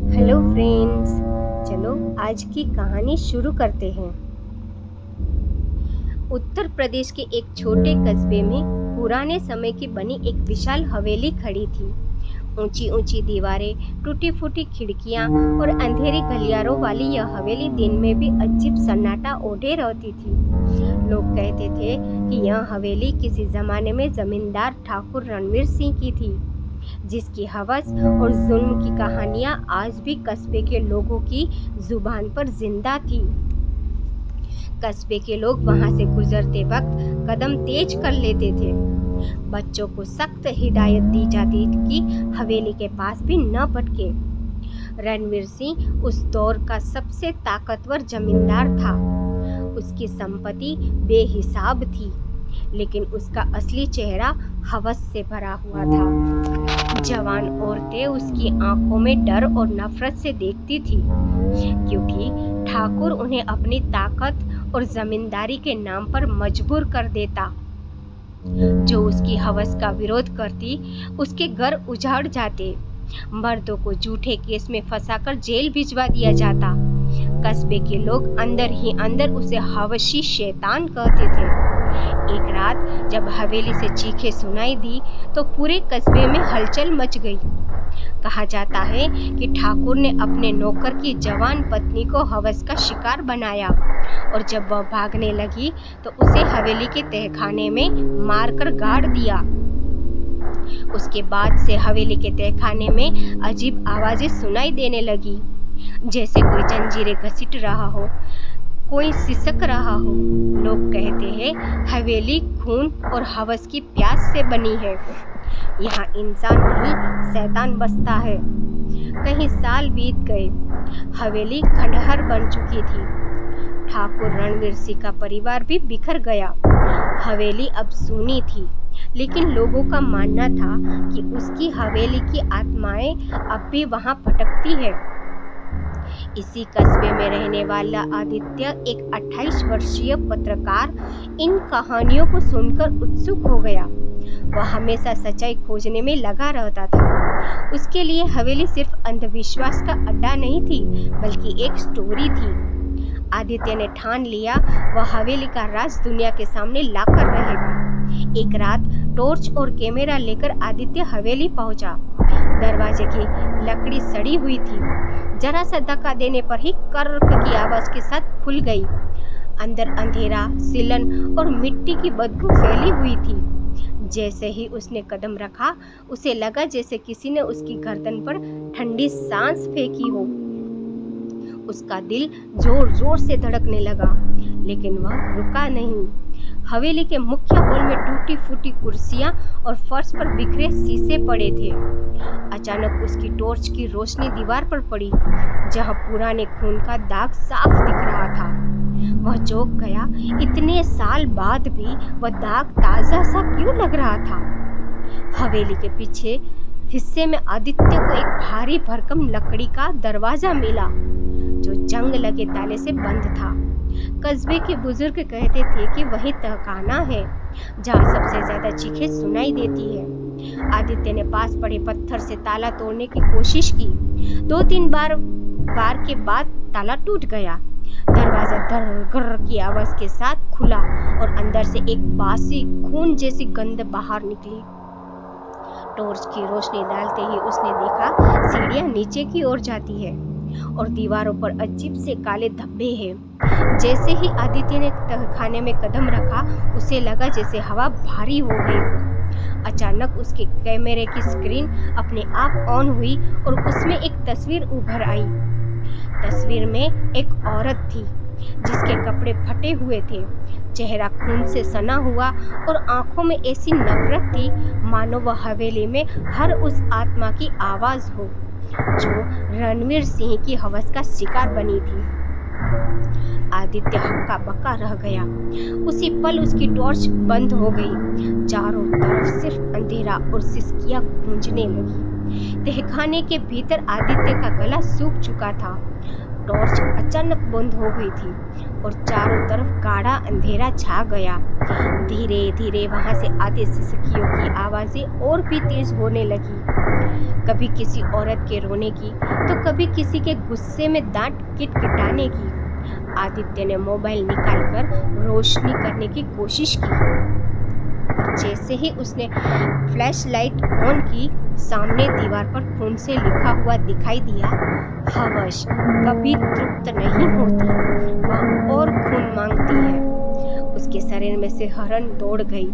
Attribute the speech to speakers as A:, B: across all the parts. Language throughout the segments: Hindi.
A: हेलो फ्रेंड्स, चलो आज की कहानी शुरू करते हैं। उत्तर प्रदेश के एक छोटे कस्बे में पुराने समय की बनी एक विशाल हवेली खड़ी थी। ऊंची ऊंची दीवारें, टूटी फूटी खिड़कियां और अंधेरी गलियारों वाली यह हवेली दिन में भी अजीब सन्नाटा ओढ़े रहती थी। लोग कहते थे कि यह हवेली किसी जमाने में जमींदार ठाकुर रणवीर सिंह की थी, जिसकी हवस और जुल्म की कहानियां आज भी कस्बे के लोगों की जुबान पर जिंदा थी। कस्बे के लोग वहां से गुजरते वक्त कदम तेज कर लेते थे। बच्चों को सख्त हिदायत दी जाती कि हवेली के पास भी न भटके। रणवीर सिंह उस दौर का सबसे ताकतवर जमींदार था। उसकी संपत्ति बेहिसाब थी, लेकिन उसका असली चेहरा हवस से भरा हुआ था। जवान औरतें उसकी आंखों में डर और नफरत से देखती थी, क्योंकि ठाकुर उन्हें अपनी ताकत और जमींदारी के नाम पर मजबूर कर देता। जो उसकी हवस का विरोध करती, उसके घर उजाड़ जाते। मर्दों को झूठे केस में फंसाकर जेल भिजवा दिया जाता। कस्बे के लोग अंदर ही अंदर उसे हवशी शैतान कहते थे। एक रात जब हवेली से चीखें सुनाई दी तो पूरे कस्बे में हलचल मच गई। कहा जाता है कि ठाकुर ने अपने नौकर की जवान पत्नी को हवस का शिकार बनाया, और जब वह भागने लगी तो उसे हवेली के तहखाने में मारकर गाड़ दिया। उसके बाद से हवेली के तहखाने में अजीब आवाजें सुनाई देने लगी, जैसे कोई जंजीरें घसीट रहा हो, कोई सिसक रहा हो। लोग कहते हैं हवेली खून और हवस की प्यास से बनी है। यहाँ इंसान नहीं, शैतान बसता है। कहीं साल बीत गए, हवेली खंडहर बन चुकी थी। ठाकुर रणवीर सिंह का परिवार भी बिखर गया। हवेली अब सूनी थी, लेकिन लोगों का मानना था कि उसकी हवेली की आत्माएं अब भी वहां भटकती है। इसी कस्बे में रहने वाला आदित्य, एक 28 वर्षीय पत्रकार, इन कहानियों को सुनकर उत्सुक हो गया। वह हमेशा सच्चाई खोजने में लगा रहता था। उसके लिए हवेली सिर्फ अंधविश्वास का अड्डा नहीं थी, बल्कि एक स्टोरी थी। आदित्य ने ठान लिया वह हवेली का राज दुनिया के सामने लाकर रहेगा। एक रात टॉर्च और कैमरा लेकर आदित्य हवेली पहुंचा। दरवाजे की लकड़ी सड़ी हुई थी। जरा सा धक्का देने पर ही कर्क की आवाज के साथ खुल गई। अंदर अंधेरा, सिलन और मिट्टी की बदबू फैली हुई थी। जैसे ही उसने कदम रखा, उसे लगा जैसे किसी ने उसकी गर्दन पर ठंडी सांस फेंकी हो। उसका दिल जोर जोर से धड़कने लगा, लेकिन वह रुका नहीं। हवेली के मुख्य हॉल में टूटी फूटी कुर्सियां और फर्श पर बिखरे शीशे पड़े थे। अचानक उसकी टॉर्च की रोशनी दीवार पर पड़ी, जहां पुराने खून का दाग साफ दिख रहा था। वह चौंक गया। इतने साल बाद भी वह दाग ताजा सा क्यों लग रहा था? हवेली के पीछे हिस्से में आदित्य को एक भारी भरकम लकड़ी का दरवाजा मिला, जो जंग लगे ताले से बंद था। कस्बे के बुजुर्ग कहते थे कि वही तहखाना है जहाँ सबसे ज्यादा चीखें सुनाई देती है। आदित्य ने पास पड़े पत्थर से ताला तोड़ने की कोशिश की। 2-3 बार के बाद ताला टूट गया। दरवाजा दर की आवाज के साथ खुला और अंदर से एक बासी खून जैसी गंध बाहर निकली। टॉर्च की रोशनी डालते ही उसने देखा सीढ़ियां नीचे की ओर जाती है और दीवारों पर अजीब से काले धब्बे हैं। जैसे ही आदित्य ने तहखाने में कदम रखा, उसे लगा जैसे हवा भारी हो गई हो। अचानक उसके कैमरे की स्क्रीन अपने आप ऑन हुई और उसमें एक तस्वीर उभर आई। तस्वीर में एक औरत थी, जिसके कपड़े फटे हुए थे, चेहरा खून से सना हुआ और आंखों में ऐसी नफरत थी मानो वह हवेली में हर उस आत्मा की आवाज हो जो रणवीर सिंह की हवस का शिकार बनी थी। आदित्य हक्का बक्का रह गया। उसी पल उसकी टॉर्च बंद हो गई। चारों तरफ सिर्फ अंधेरा और सिसकियां गूंजने लगी। तहखाने के भीतर आदित्य का गला सूख चुका था। टॉर्च अचानक बंद हो गई थी और चारों तरफ गाढ़ा अंधेरा छा गया। धीरे धीरे वहां से आती सिसकियों की आवाजें और भी तेज होने लगी, कभी किसी औरत के रोने की तो कभी किसी के गुस्से में दांत किटकिटाने की। आदित्य ने मोबाइल निकालकर रोशनी करने की कोशिश की। जैसे ही उसने फ्लैश लाइट ऑन की, सामने दीवार पर खून से लिखा हुआ दिखाई दिया, हवस कभी तृप्त नहीं होती, वह और खून मांगती है। उसके शरीर में से हरन दौड़ गई।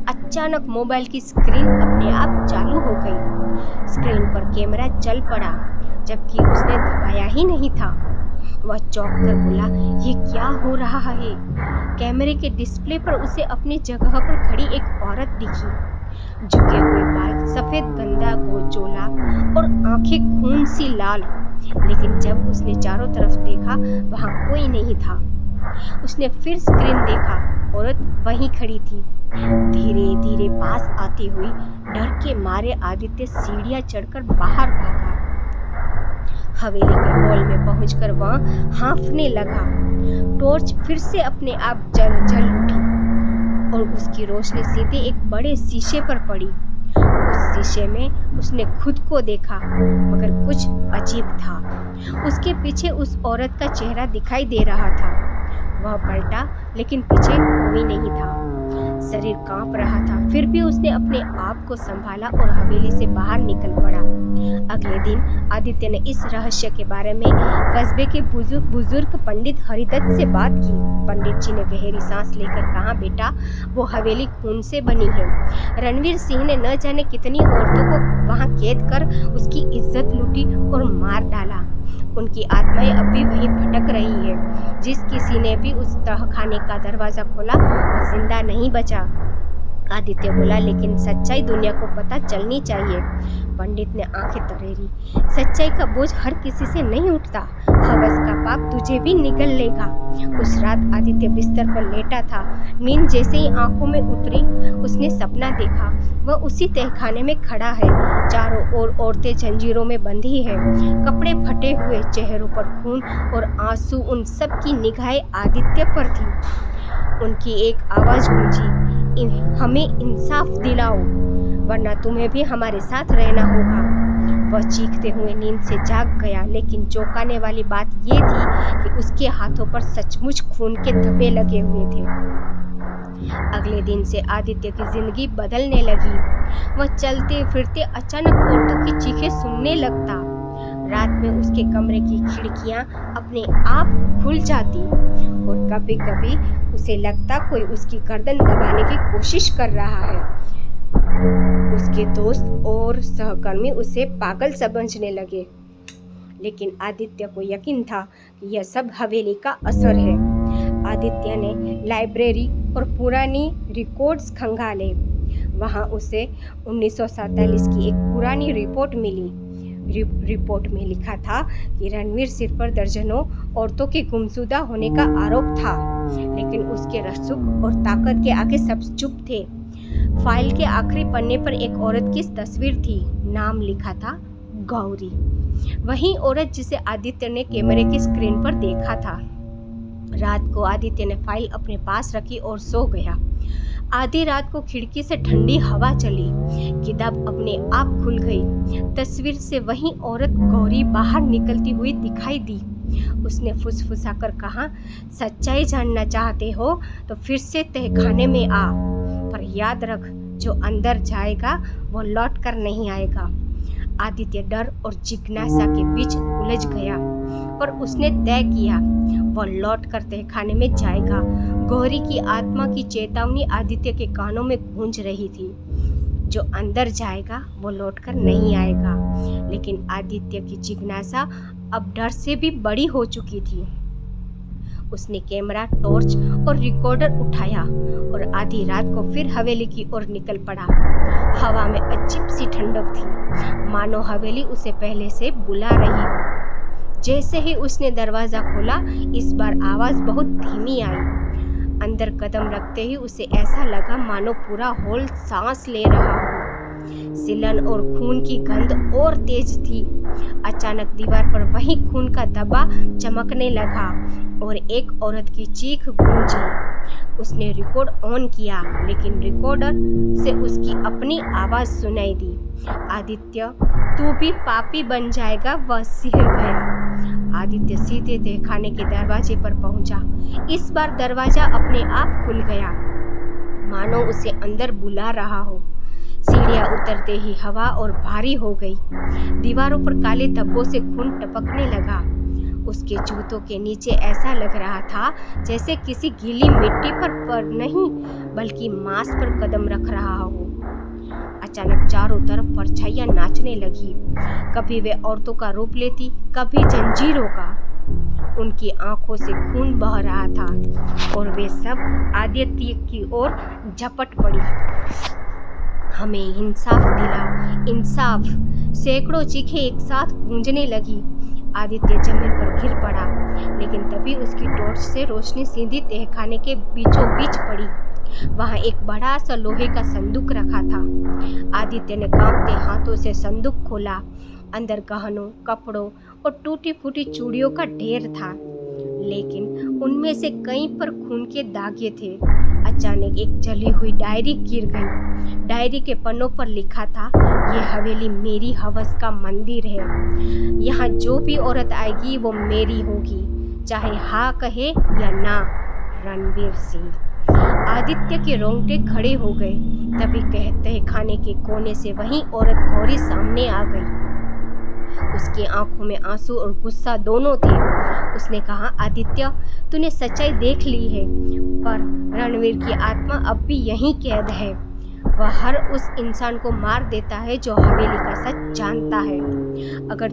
A: अचानक मोबाइल की स्क्रीन अपने आप चालू हो गई। स्क्रीन पर कैमरा चल पड़ा, जबकि उसने दबाया ही नहीं था। वह चौंक कर बोला, ये क्या हो रहा है? कैमरे के डिस्प्ले पर उसे अपनी जगह पर खड़ी एक औरत दिखी, झुके हुए बाल, सफेद गंदा गोचोला और आंखें खून सी लाल। लेकिन जब उसने चारों तरफ देखा, वहां कोई नहीं था। उसने फिर स्क्रीन देखा, औरत वहीं खड़ी थी। धीरे धीरे पास आती हुई डर के मारे आदित्य सीढ़ियां चढ़कर बाहर भागा। हवेली के हॉल में पहुंचकर वह हाँफने लगा। टॉर्च फिर से अपने आप जल उठी और उसकी रोशनी सीधे एक बड़े शीशे पर पड़ी। उस शीशे में उसने खुद को देखा, मगर कुछ अजीब था। उसके पीछे उस औरत का चेहरा दिखाई दे रहा था। वह पलटा, लेकिन पीछे कोई नहीं था। शरीर कांप रहा था, फिर भी उसने अपने आप को संभाला और हवेली से बाहर निकल पड़ा। अगले दिन आदित्य ने इस रहस्य के बारे में कस्बे के बुजुर्ग पंडित हरिदत्त से बात की। पंडित जी ने गहरी सांस लेकर कहा, बेटा, वो हवेली खून से बनी है। रणवीर सिंह ने न जाने कितनी औरतों को वहां कैद कर उसकी इज्जत लूटी और मार डाला। उनकी आत्माएं अब भी वहीं भटक रही है। जिस किसी ने भी उस तहखाने का दरवाजा खोला, वो जिंदा नहीं बचा। आदित्य बोला, लेकिन सच्चाई दुनिया को पता चलनी चाहिए। पंडित ने आंखें तरेरी। सच्चाई का बोझ हर किसी से नहीं उठता। हवस का पाप तुझे भी निगल लेगा। उस रात आदित्य बिस्तर पर लेटा था। नींद जैसे ही आंखों में उतरी, उसने सपना देखा। वह उसी तहखाने में खड़ा है। चारों ओर औरतें जंजीरों में बंधी है, कपड़े फटे हुए, चेहरों पर खून और आंसू। उन सब की निगाहें आदित्य पर थी। उनकी एक आवाज गूंजी, हमें इंसाफ दिलाओ, वरना तुम्हें भी हमारे साथ रहना होगा। वह चीखते हुए नींद से जाग गया, लेकिन चौंकाने वाली बात ये थी कि उसके हाथों पर सचमुच खून के धब्बे लगे हुए थे। अगले दिन से आदित्य की जिंदगी बदलने लगी। वह चलते फिरते अचानक औरतों की चीखें सुनने लगता। रात में उसके कमरे की खिड़कियां अपने आप खुल जाती और कभी कभी उसे लगता कोई उसकी गर्दन दबाने की कोशिश कर रहा है। उसके दोस्त और सहकर्मी उसे पागल समझने लगे, लेकिन आदित्य को यकीन था कि यह सब हवेली का असर है। आदित्य ने लाइब्रेरी और पुरानी रिकॉर्ड्स खंगाले। वहां उसे 1947 की एक पुरानी रिपोर्ट मिली। रिपोर्ट में लिखा था कि रणवीर सिंह पर दर्जनों औरतों के गुमशुदा होने का आरोप था, लेकिन उसके रसूख और ताकत के आगे सब चुप थे। फाइल के आखिरी पन्ने पर एक औरत की तस्वीर थी। नाम लिखा था गौरी, वही औरत जिसे आदित्य ने कैमरे की स्क्रीन पर देखा था। रात को आदित्य ने फाइल अपने पास रखी और सो गया। आधी रात को खिड़की से ठंडी हवा चली, किताब अपने आप खुल गई। तस्वीर से वही औरत गौरी बाहर निकलती हुई दिखाई दी। उसने फुसफुसाकर कहा, सच्चाई जानना चाहते हो तो फिर से तहखाने में आ, पर याद रख, जो अंदर जाएगा वो लौट कर नहीं आएगा। आदित्य डर और जिज्ञासा के बीच उलझ गया, पर उसने तय किया वह लौट कर तहखाने में जाएगा। गौरी की आत्मा की चेतावनी आदित्य के कानों में गूंज रही थी, जो अंदर जाएगा वो लौट कर नहीं आएगा। लेकिन आदित्य की जिज्ञासा अब डर से भी बड़ी हो चुकी थी। उसने कैमरा, टॉर्च और रिकॉर्डर उठाया और आधी रात को फिर हवेली की ओर निकल पड़ा। हवा में अजीब सी ठंडक थी, मानो हवेली उसे पहले से बुला रही हो। जैसे ही उसने दरवाजा खोला, इस बार आवाज बहुत धीमी आई। अंदर कदम रखते ही उसे ऐसा लगा मानो पूरा हॉल सांस ले रहा हो। सिलन और खून की गंध और तेज थी। अचानक दीवार पर वही खून का धब्बा चमकने लगा और एक औरत की चीख गूंजी। उसने रिकॉर्ड ऑन किया, लेकिन रिकॉर्डर से उसकी अपनी आवाज सुनाई दी। आदित्य, तू भी पापी बन जाएगा। वह सिहर गया। आदित्य सीधे तहखाने के दरवाजे पर पहुंचा। इस बार दरवाजा अपने आप खुल गया, मानो उसे अंदर बुला रहा हो। सीढ़ियां उतरते ही हवा और भारी हो गई। दीवारों पर काले धब्बों से खून टपकने लगा। उसके जूतों के नीचे ऐसा लग रहा था जैसे किसी गीली मिट्टी पर नहीं बल्कि मांस पर कदम रख रहा हो। अचानक चारों तरफ परछाइयां नाचने लगी। कभी वे औरतों का रूप लेती, कभी जंजीरों का। उनकी आंखों से खून बह रहा था और वे सब आदित्य की ओर झपट पड़ी। हमें इंसाफ दिला, इंसाफ। सैकड़ों चीखें एक साथ गूंजने लगी। आदित्य जमीन पर गिर पड़ा, लेकिन तभी उसकी टॉर्च से रोशनी सीधी तहखाने के बीचों बीच पड़ी। वहां एक बड़ा सा लोहे का संदूक रखा था। आदित्य ने कांपते हाथों से संदूक खोला। अंदर गहनों, कपड़ों और टूटी फूटी चूड़ियों का ढेर था, लेकिन उनमें से कई पर खून के दागे थे। अचानक एक जली हुई डायरी गिर गई। डायरी के पन्नों पर लिखा था, ये हवेली मेरी हवस का मंदिर है। यहाँ जो भी औरत आएगी वो मेरी होगी, चाहे हाँ कहे या ना। रणवीर सिंह। आदित्य के रोंगटे खड़े हो गए। तभी तहखाने के कोने से वही औरत गौरी सामने आ गई। उसकी आंखों में आंसू और गुस्सा दोनों थे। उसने कहा, आदित्य, तूने सच्चाई देख ली है, पर रणवीर की आत्मा अब भी यहीं कैद है। वह हर उस इंसान को मार देता है जो हवेली का सच जानता है। अगर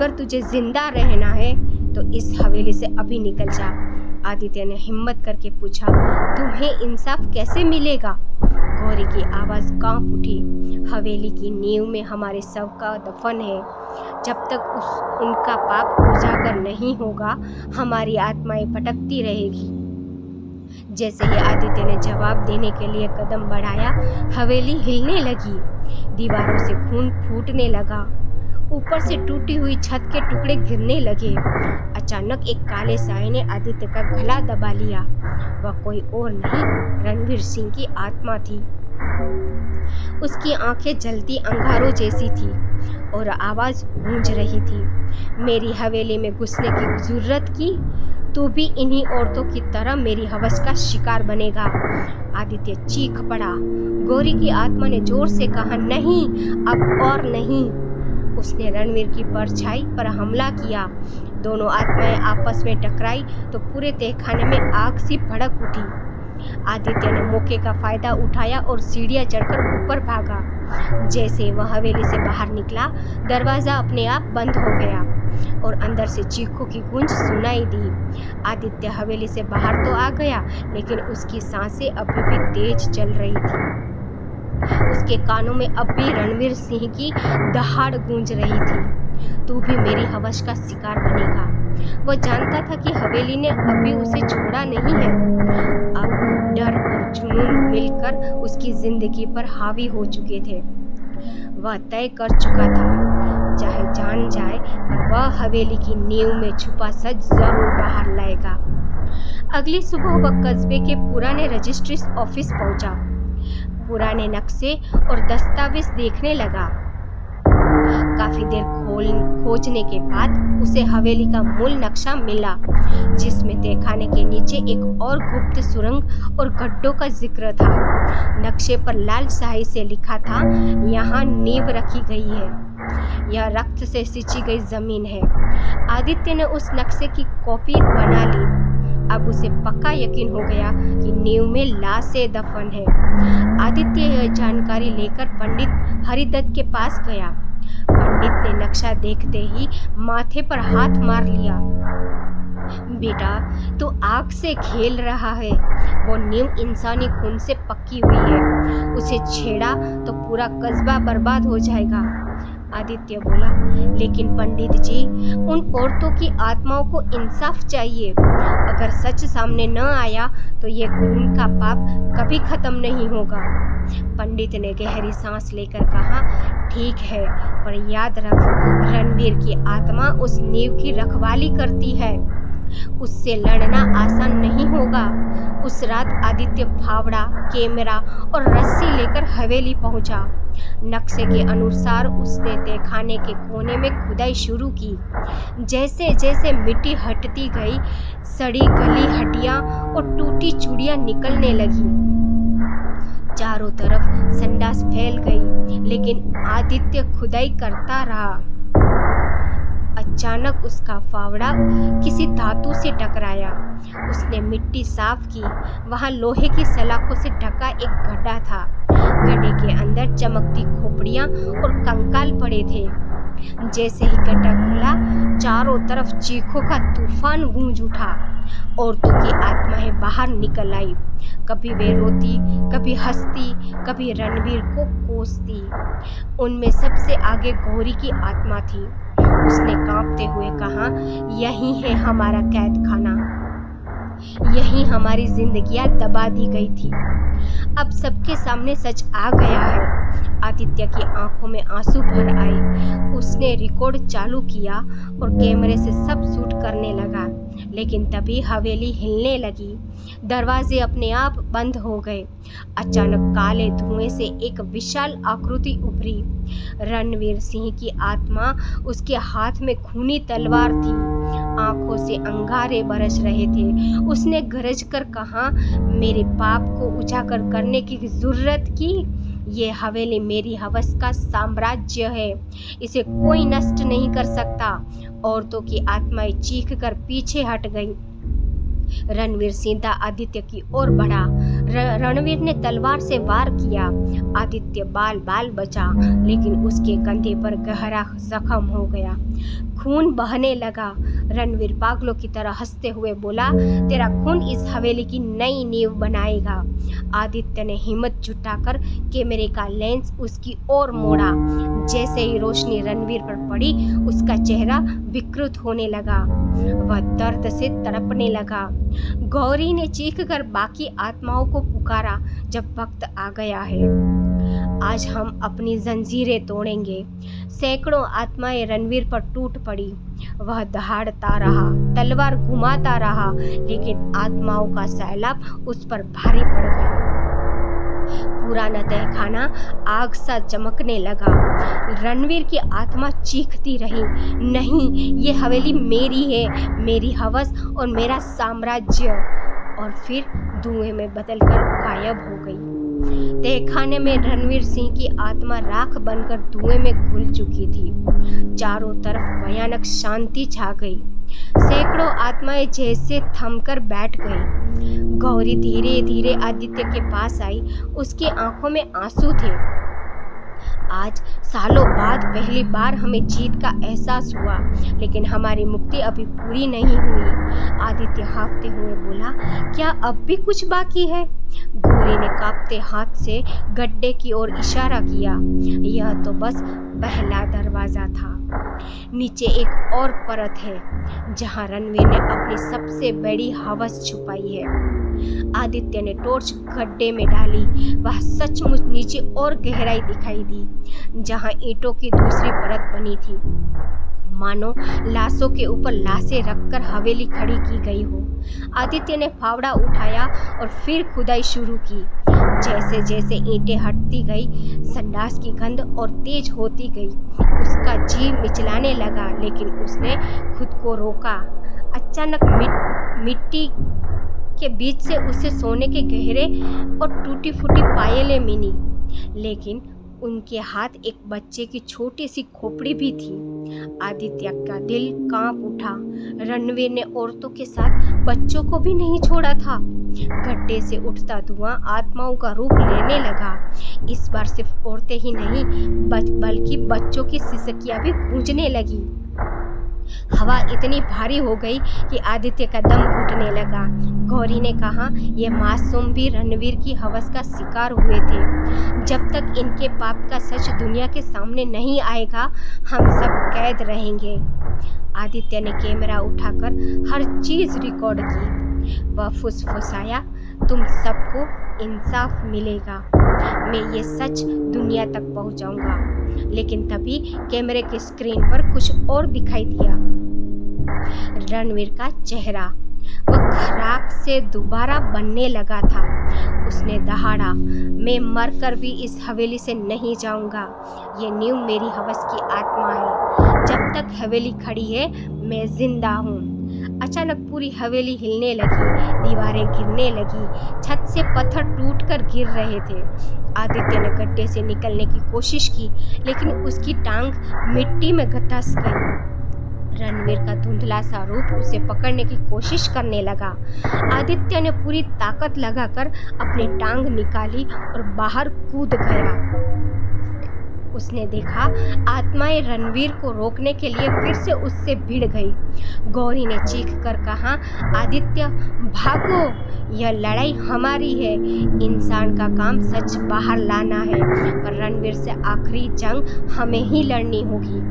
A: तुझे जिंदा रहना है तो इस हवेली से अभी निकल जा। आदित्य ने हिम्मत करके पूछा, तुम्हें इंसाफ कैसे मिलेगा? गौरी की आवाज कांप उठी। हवेली की नींव में हमारे शव का दफन है। जब तक उनका पाप उजागर नहीं होगा, हमारी आत्माएं भटकती रहेगी। जैसे ही आदित्य ने जवाब देने के लिए कदम बढ़ाया, हवेली हिलने लगी। दीवारों से खून फूटने लगा। ऊपर से टूटी हुई छत के टुकड़े गिरने लगे। अचानक एक काले साए ने आदित्य का गला दबा लिया। वह कोई और नहीं, रणवीर सिंह की आत्मा थी। उसकी आंखें जलती अंगारों जैसी थी और आवाज गूंज रही थी, मेरी हवेली में घुसने की जुर्रत की? तू भी इन्हीं औरतों की तरह मेरी हवस का शिकार बनेगा। आदित्य चीख पड़ा। गौरी की आत्मा ने जोर से कहा, नहीं, अब और नहीं। उसने रणवीर की परछाई पर हमला किया। दोनों आत्माएं आपस में टकराई तो पूरे तहखाने में आग सी भड़क उठी। आदित्य ने मौके का फायदा उठाया और सीढ़ियां चढ़कर ऊपर भागा। जैसे वह हवेली से बाहर निकला, दरवाजा अपने आप बंद हो गया और अंदर से चीखों की गूंज सुनाई दी। आदित्य हवेली से बाहर तो आ गया, लेकिन उसकी सांसें अभी भी तेज चल रही थी। उसके कानों में अब भी रणवीर सिंह की दहाड़ गूंज रही थी, तू भी मेरी हवस का शिकार बनेगा। वह जानता था कि हवेली ने अभी उसे छोड़ा नहीं है। अब डर और जुनून मिलकर उसकी जिंदगी पर हावी हो चुके थे। वह तय कर चुका था, चाहे जान जाए, पर वह हवेली की नींव में छुपा सच जरूर बाहर लाएगा। अगली सुबह वह कस्बे के पुराने रजिस्ट्री ऑफिस पहुंचा। पुराने नक्शे और दस्तावेज देखने लगा। काफी देर खोजने के बाद उसे हवेली का मूल नक्शा मिला, जिसमें तहखाने के नीचे एक और गुप्त सुरंग और गड्ढों का जिक्र था। नक्शे पर लाल स्याही से लिखा था, यहाँ नींव रखी गई है, यह रक्त से सिंची गई जमीन है। आदित्य ने उस नक्शे की कॉपी बना ली। अब उसे पक्का यकीन हो गया कि नींव में लाशें दफन है। आदित्य यह जानकारी लेकर पंडित हरिदत्त के पास गया। पंडित ने नक्शा देखते ही माथे पर हाथ मार लिया। बेटा, तू आग से खेल रहा है। वो नींव इंसानी खून से पक्की हुई है। उसे छेड़ा तो पूरा कस्बा बर्बाद हो जाएगा। आदित्य बोला, लेकिन पंडित जी, उन औरतों की आत्माओं को इंसाफ चाहिए। अगर सच सामने न आया तो ये खून का पाप कभी खत्म नहीं होगा। पंडित ने गहरी सांस लेकर कहा, ठीक है, पर याद रख, रणवीर की आत्मा उस नींव की रखवाली करती है। उससे लड़ना आसान नहीं होगा। उस रात आदित्य फावड़ा, कैमरा और रस्सी लेकर हवेली पहुंचा। नक्शे के अनुसार उसने तहखाने के कोने में खुदाई शुरू की। जैसे जैसे मिट्टी हटती गई, सड़ी गली हड्डियां और टूटी चूड़ियां निकलने लगी। चारों तरफ संडास फैल गई, लेकिन आदित्य खुदाई करता रहा। अचानक उसका फावड़ा किसी धातु से टकराया। उसने मिट्टी साफ की। वहां लोहे की सलाखों से ढका एक गड्ढा था। गड्ढे के अंदर चमकती खोपड़ियां और कंकाल पड़े थे। जैसे ही गड्ढा खुला, चारों तरफ चीखों का तूफान गूंज उठा। औरतों की आत्माएं बाहर निकल आई। कभी वे रोती, कभी हंसती, कभी रणवीर को कोसती। उनमें सबसे आगे गौरी की आत्मा थी। उसने कांपते हुए कहा, यही है हमारा कैद खाना, यही हमारी जिंदगियां दबा दी गई थी। अब सबके सामने सच आ गया है। आदित्य की आंखों में आंसू भर आए। उसने रिकॉर्ड चालू किया और कैमरे से सब शूट करने लगा, लेकिन तभी हवेली हिलने लगी। दरवाजे अपने आप बंद हो गए। अचानक काले धुएं से एक विशाल आकृति उभरी। रणवीर सिंह की आत्मा, उसके हाथ में खूनी तलवार थी। आंखों से अंगारे बरस रहे थे। उसने गरज कर कहा, मेरे पाप को उजागर करने की जरूरत की। ये हवेली मेरी हवस का साम्राज्य है, इसे कोई नष्ट नहीं कर सकता। औरतों की आत्माएं चीख कर पीछे हट गई। रणवीर सीधा आदित्य की ओर बढ़ा। रणवीर ने तलवार से वार किया। आदित्य बाल बाल बचा, लेकिन उसके कंधे पर गहरा जख्म हो गया। खून बहने लगा। रणवीर पागलों की तरह हंसते हुए बोला, तेरा खून इस हवेली की नई नींव बनाएगा। आदित्य ने हिम्मत जुटाकर कैमरे का लेंस उसकी ओर मोड़ा। जैसे ही रोशनी रणवीर पर पड़ी, उसका चेहरा विकृत होने लगा। वह दर्द से तड़पने लगा। गौरी ने चीखकर बाकी आत्माओं को पुकारा, जब वक्त आ गया है, आज हम अपनी जंजीरें तोड़ेंगे। सैकड़ों आत्माएं रणवीर पर टूट पड़ी। वह दहाड़ता रहा, तलवार घुमाता रहा, लेकिन आत्माओं का सैलाब उस पर भारी पड़ गया। पुराना तहखाना आग सा चमकने लगा। रणवीर की आत्मा चीखती रही, नहीं, ये हवेली मेरी है, मेरी हवस और मेरा साम्राज्य। और फिर धुएं में बदलकर गायब हो गई। तहखाने में रणवीर सिंह की आत्मा राख बनकर धुएं में घुल चुकी थी। चारों तरफ भयानक शांति छा गई। सैकड़ों आत्माएं जैसे थमकर बैठ गई। गौरी धीरे धीरे आदित्य के पास आई। उसकी आंखों में आंसू थे। आज सालों बाद पहली बार हमें जीत का एहसास हुआ, लेकिन हमारी मुक्ति अभी पूरी नहीं हुई। आदित्य हाँफते हुए बोला, क्या अब भी कुछ बाकी है? गौरी ने कांपते हाथ से गड्ढे की ओर इशारा किया। यह तो बस पहला दरवाजा था। नीचे एक और परत है, जहां रणवीर ने अपनी सबसे बड़ी हवस छुपाई है। आदित्य ने टॉर्च गड्ढे में डाली। वह सचमुच नीचे और गहराई दिखाई दी, जहां ईंटों की दूसरी परत बनी थी, मानो लाशों के ऊपर लाशें रखकर हवेली खड़ी की गई हो। आदित्य ने फावड़ा उठाया और फिर खुदाई शुरू की। जैसे जैसे ईंटें हटती गई, संडास की गंध और तेज होती गई। उसका जी मिचलाने लगा, लेकिन उसने खुद को रोका। अचानक मिट्टी के बीच से उसे सोने के गहरे और टूटी फूटी पायलें मिली, लेकिन उनके हाथ एक बच्चे की छोटी सी खोपड़ी भी थी। आदित्य का दिल कांप उठा। रणवीर ने औरतों के साथ बच्चों को भी नहीं छोड़ा था। गड्ढे से उठता धुआं आत्माओं का रूप लेने लगा। इस बार सिर्फ औरतें ही नहीं, बल्कि बच्चों की सिसकियां भी गूंजने लगी। हवा इतनी भारी हो गई कि आदित्य का दम घुटने लगा। गौरी ने कहा, ये मासूम भी रणवीर की हवस का शिकार हुए थे। जब तक इनके पाप का सच दुनिया के सामने नहीं आएगा, हम सब कैद रहेंगे। आदित्य ने कैमरा उठाकर हर चीज रिकॉर्ड की। वह फुसफुसाया, तुम सबको इंसाफ मिलेगा। मैं ये सच दुनिया तक पहुंचाऊंगा। लेकिन तभी कैमरे की स्क्रीन पर कुछ और दिखाई दिया। रणवीर का चेहरा वह खराक से दोबारा बनने लगा था। उसने दहाड़ा, मैं मरकर भी इस हवेली से नहीं जाऊंगा। ये नींव मेरी हवस की आत्मा है। जब तक हवेली खड़ी है मैं जिंदा हूँ। अचानक पूरी हवेली हिलने लगी, दीवारें गिरने लगी, छत से पत्थर टूटकर गिर रहे थे। आदित्य ने गड्ढे से निकलने की कोशिश की, लेकिन उसकी टांग मिट्टी में धंस गई। रणवीर का धुंधला सा रूप उसे पकड़ने की कोशिश करने लगा। आदित्य ने पूरी ताकत लगाकर अपनी टांग निकाली और बाहर कूद गया। उसने देखा आत्माएं रणवीर को रोकने के लिए फिर से उससे भिड़ गई। गौरी ने चीख कर कहा, आदित्य भागो, यह लड़ाई हमारी है। इंसान का काम सच बाहर लाना है, पर रणवीर से आखिरी जंग हमें ही लड़नी होगी।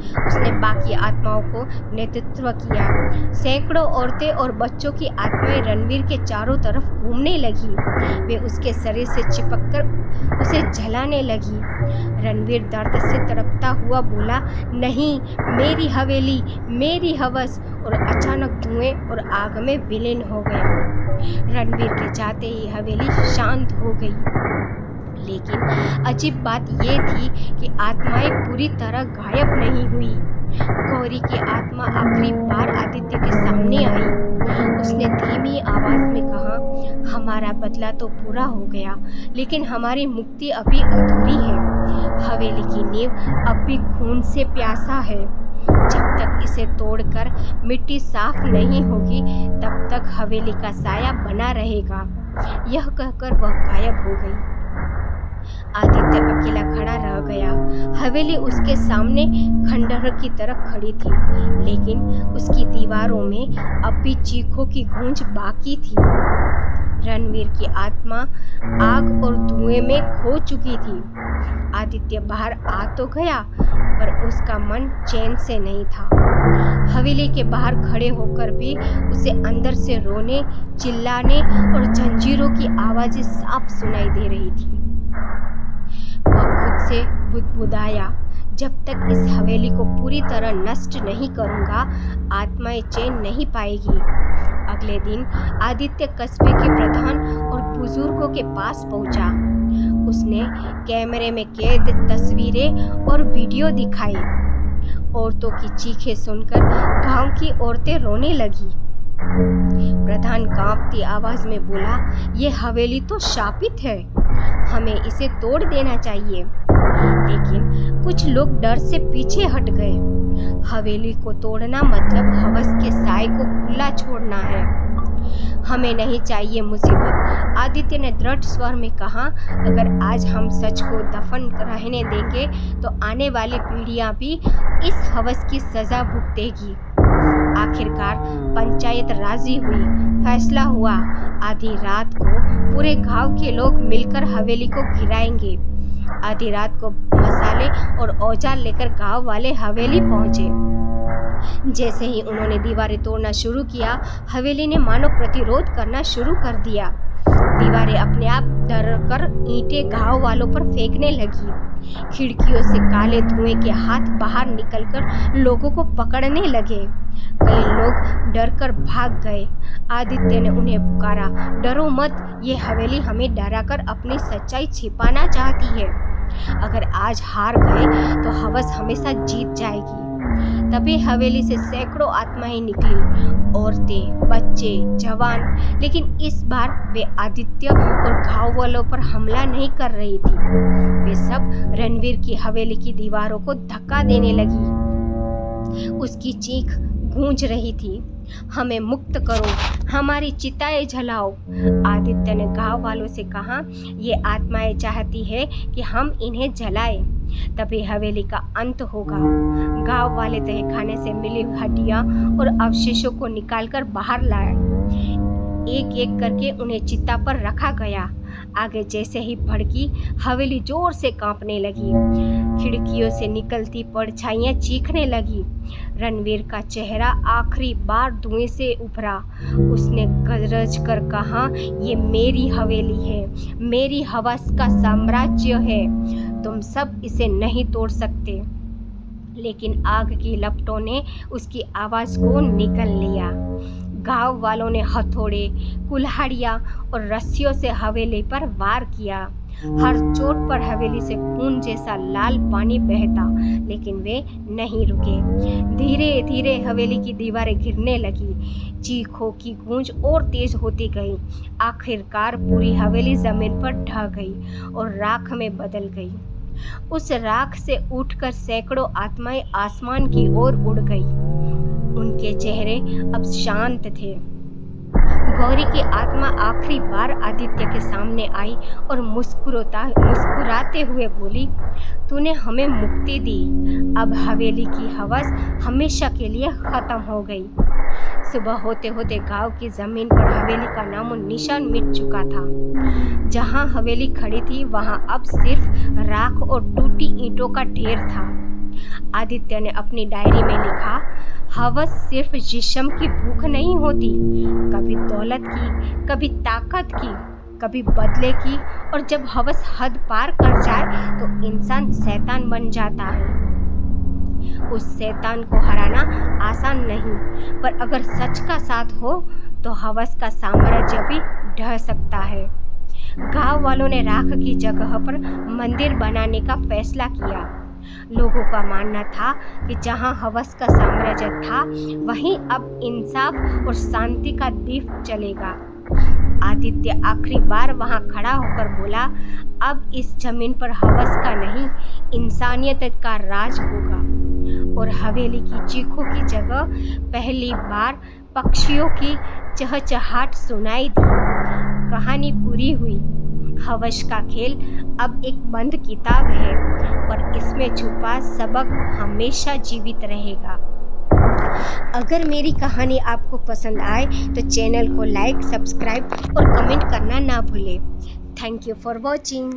A: उसने बाकी आत्माओं को नेतृत्व किया। सैकड़ों औरतें और बच्चों की आत्माएं रणवीर के चारों तरफ घूमने लगी। वे उसके शरीर से चिपककर उसे जलाने लगी। रणवीर दर्द से तड़पता हुआ बोला, नहीं, मेरी हवेली, मेरी हवस। और अचानक धुएं और आग में विलीन हो गया। रणवीर के जाते ही हवेली शांत हो गई। लेकिन अजीब बात यह थी कि आत्माएं पूरी तरह गायब नहीं हुई। गौरी की आत्मा आखिरी बार आदित्य के सामने आई। उसने धीमी आवाज में कहा, हमारा बदला तो पूरा हो गया, लेकिन हमारी मुक्ति अभी अधूरी है। हवेली की नींव अब भी खून से प्यासा है। जब तक इसे तोड़कर मिट्टी साफ नहीं होगी, तब तक हवेली का साया बना रहेगा। यह कहकर वह गायब हो गई। आदित्य अकेला खड़ा रह गया। हवेली उसके सामने खंडहर की तरह खड़ी थी, लेकिन उसकी दीवारों में अब भी चीखों की गूंज बाकी थी। रणवीर की आत्मा आग और धुएं में खो चुकी थी। आदित्य बाहर आ तो गया, पर उसका मन चैन से नहीं था। हवेली के बाहर खड़े होकर भी उसे अंदर से रोने, चिल्लाने और जंजीरों की आवाजें साफ सुनाई दे रही थी। वह खुद से बुदबुदाया, जब तक इस हवेली को पूरी तरह नष्ट नहीं करूंगा, आत्माएं चैन नहीं पाएगी। अगले दिन आदित्य कस्बे के प्रधान और बुजुर्गों के पास पहुंचा। उसने कैमरे में कैद तस्वीरें और वीडियो दिखाई। औरतों की चीखें सुनकर गांव की औरतें रोने लगी। प्रधान कांपती आवाज में बोला, ये हवेली तो शापित है, हमें इसे तोड़ देना चाहिए। लेकिन कुछ लोग डर से पीछे हट गए। हवेली को तोड़ना मतलब हवस के साए को खुला छोड़ना है। हमें नहीं चाहिए मुसीबत। आदित्य ने दृढ़ स्वर में कहा, अगर आज हम सच को दफन रहने देंगे तो आने वाली पीढ़ियां भी इस हवस की सजा भुगतेगी। आखिरकार पंचायत राजी हुई। फैसला हुआ, आधी रात को पूरे गांव के लोग मिलकर हवेली को गिराएंगे। आधी रात को मसाले और औजार लेकर गांव वाले हवेली पहुंचे। जैसे ही उन्होंने दीवारें तोड़ना शुरू किया, हवेली ने मानो प्रतिरोध करना शुरू कर दिया। दीवारें अपने आप डरकर ईंटें गांव वालों पर फेंकने लगी। खिड़कियों से काले धुएं के हाथ बाहर निकलकर लोगों को पकड़ने लगे। कई लोग डरकर भाग गए। आदित्य ने उन्हें पुकारा, डरो मत, ये हवेली हमें डराकर अपनी सच्चाई छिपाना चाहती है। अगर आज हार गए तो हवस हमेशा जीत जाएगी। तभी हवेली से सैकड़ों आत्माएं निकली, औरतें, बच्चे, जवान। लेकिन इस बार वे आदित्य और गांव वालों पर हमला नहीं कर रही थी। वे सब रणवीर की हवेली की दीवारों को धक्का देने लगी। उसकी चीख गूंज रही थी, हमें मुक्त करो, हमारी चिताएं जलाओ। आदित्य ने गांव वालों से कहा, ये आत्माएं चाहती है कि हम इन्हें जलाएं, तभी हवेली का अंत होगा। गांव वाले तहखाने से मिली हड्डियां और अवशेषों को निकालकर बाहर लाए। एक एक करके उन्हें चिता पर रखा गया। आगे जैसे ही भड़की, हवेली जोर से कांपने लगी। खिड़कियों से निकलती परछाइयां चीखने लगी। रणवीर का चेहरा आखिरी बार धुएं से उभरा। उसने गरज कर कहा, ये मेरी हवेली है, मेरी हवस का साम्राज्य है, तुम सब इसे नहीं तोड़ सकते। लेकिन आग की लपटों ने उसकी आवाज़ को निगल लिया। गांव वालों ने हथौड़े, कुल्हाड़ियाँ और रस्सियों से हवेली पर वार किया। हर चोट पर हवेली से खून जैसा लाल पानी बहता, लेकिन वे नहीं रुके। धीरे धीरे हवेली की दीवारें गिरने लगी, चीखों की गूंज और तेज होती गई। आखिरकार पूरी हवेली जमीन पर ढह गई और राख में बदल गई। उस राख से उठकर सैकड़ों आत्माएं आसमान की ओर उड़ गई। उनके चेहरे अब शांत थे। गौरी की आत्मा आखिरी बार आदित्य के सामने आई और मुस्कुराते हुए बोली, तूने हमें मुक्ति दी, अब हवेली की हवस हमेशा के लिए खत्म हो गई। सुबह होते होते गांव की जमीन पर हवेली का नामो निशान मिट चुका था। जहां हवेली खड़ी थी वहां अब सिर्फ राख और टूटी ईंटों का ढेर था। आदित्य ने अपनी डायरी में लिखा, हवस सिर्फ जिस्म की भूख नहीं होती, कभी दौलत की, कभी ताकत की, कभी बदले की, और जब हवस हद पार कर जाए तो इंसान शैतान बन जाता है। उस शैतान को हराना आसान नहीं, पर अगर सच का साथ हो तो हवस का साम्राज्य भी ढह सकता है। गांव वालों ने राख की जगह पर मंदिर बनाने का फैसला किया। लोगों का मानना था कि जहां हवस का साम्राज्य था, वहीं अब इंसाफ और शांति का दीप जलेगा। आदित्य आखिरी बार वहां खड़ा होकर बोला, अब इस जमीन पर हवस का नहीं, इंसानियत का राज होगा। और हवेली की चीखों की जगह पहली बार पक्षियों की चहचहाट सुनाई दी। कहानी पूरी हुई। हवस का खेल अब एक बंद किताब है, पर इसमें छुपा सबक हमेशा जीवित रहेगा। अगर मेरी कहानी आपको पसंद आए तो चैनल को लाइक, सब्सक्राइब और कमेंट करना ना भूलें। Thank you for watching.